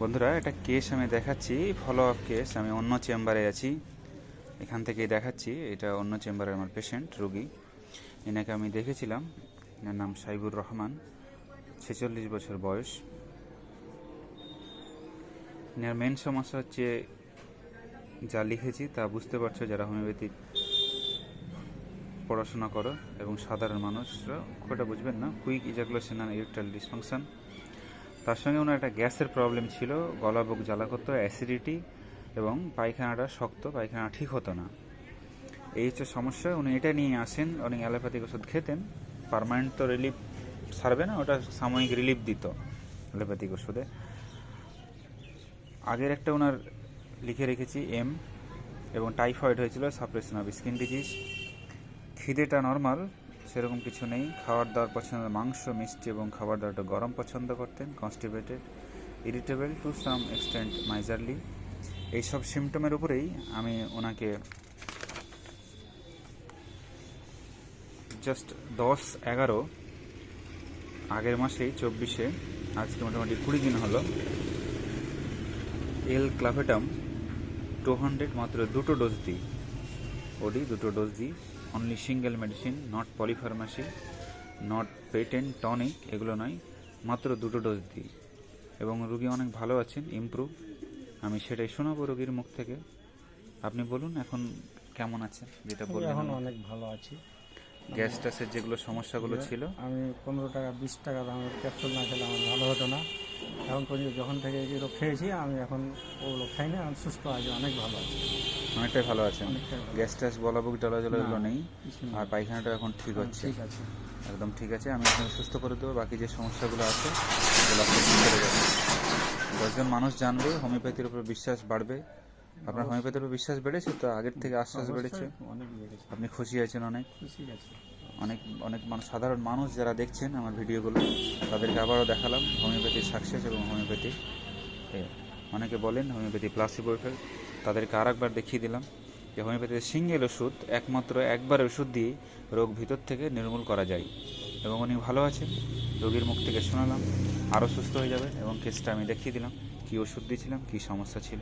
বন্ধুরা, এটা কেস আমি দেখাচ্ছি, ফলো আপ কেস। আমি অন্য চেম্বারে আছি, এখান থেকেই দেখাচ্ছি। এটা অন্য চেম্বারের আমার পেশেন্ট রোগী। এনাকে আমি দেখেছিলাম। এনার নাম সাইবুর রহমান, 46 বছর বয়স। এনার মেন সমস্যা হচ্ছে, যা লিখেছি তা বুঝতে পারছো যারা হোমিওপ্যাথি পড়াশোনা করো এবং সাধারণ মানুষরা খুব একটা বুঝবেন না। Quick ejaculation and erectile dysfunction. তার সঙ্গে ওনার একটা গ্যাসের প্রবলেম ছিল, গলা বুক জ্বালা করতো, অ্যাসিডিটি এবং পায়খানাটা শক্ত, পায়খানা ঠিক হতো না। এই হচ্ছে সমস্যা। উনি এটা নিয়ে আসেন। উনি অ্যালোপ্যাথিক ওষুধ খেতেন, পার্মানেন্ট তো রিলিফ সারবে না, ওটা সাময়িক রিলিফ দিত অ্যালোপ্যাথিক ওষুধে। আগের একটা ওনার লিখে রেখেছি এম, এবং টাইফয়েড হয়েছিল, সাপ্রেশন অফ স্কিন ডিজিজ। খিদেটা নর্মাল, সেরকম কিছু নেই। খাবার দাবার পছন্দ, মাংস, মিষ্টি এবং খাবার দাবারটা গরম পছন্দ করতেন। Constipated, irritable to some extent, miserly. এইসব সিমটমের উপরেই আমি ওনাকে জাস্ট 10-11 আগের মাসেই 24-এ, আজকে মোটামুটি 20 দিন হলো, এল ক্লাভেটাম 200 মাত্র 2টো ডোজ দিই। ওডি 2টো ডোজ দিই। Only single medicine, not polypharmacy, not patent tonic, এগুলো নয়, মাত্র 2টো ডোজ দিই। এবং রুগী অনেক ভালো আছেন, ইমপ্রুভ। আমি সেটাই শোনাবো রোগীর মুখ থেকে। আপনি বলুন এখন কেমন আছেন, যেটা বললেন। এখন অনেক ভালো আছি। গ্যাস ট্যাসের যেগুলো সমস্যাগুলো ছিল, আমি 15 টাকা 20 টাকা দামের ক্যাপসুল না খেলে আমার ভালো হতো না। এখন পর্যন্ত যখন থেকে এগুলো খেয়েছি, আমি এখন ওগুলো খাই না, আমি সুস্থ আছি, অনেক ভালো আছি। অনেকটাই ভালো আছেন। অনেকটাই ভালো। গ্যাস ট্যাস, বলা বুক জ্বালা জ্বালা এগুলো নেই, কিছু নেই। আর পায়খানাটা এখন ঠিক হচ্ছে, ঠিক আছে। একদম ঠিক আছে। আমি আপনাকে সুস্থ করে দেবো। বাকি যে সমস্যাগুলো আছে সেগুলো আপনি ঠিক করে যাবেন। 10জন মানুষ জানবে, হোমিওপ্যাথির উপর বিশ্বাস বাড়বে। আপনার হোমিওপ্যাথির উপর বিশ্বাস বেড়েছে তো, আগের থেকে আশ্বাস বেড়েছে, অনেক বেড়েছে। আপনি খুশি আছেন অনেক। খুশি আছে। অনেক অনেক সাধারণ মানুষ যারা দেখছেন আমার ভিডিওগুলো, তাদেরকে আবারও দেখালাম হোমিওপ্যাথির সাকসেস এবং হোমিওপ্যাথি। অনেকে বলেন হোমিওপ্যাথি প্লাসিবো এফেক্ট, তাদেরকে আর একবার দেখিয়ে দিলাম যে হোমিওপ্যাথির সিঙ্গেল ওষুধ, একমাত্র একবার ওষুধ দিয়ে রোগ ভিতর থেকে নির্মূল করা যায়। এবং উনি ভালো আছেন, রোগীর মুখ থেকে শোনালাম, আরও সুস্থ হয়ে যাবেন। এবং কেসটা আমি দেখিয়ে দিলাম, কী ওষুধ দিয়েছিলাম, কী সমস্যা ছিল।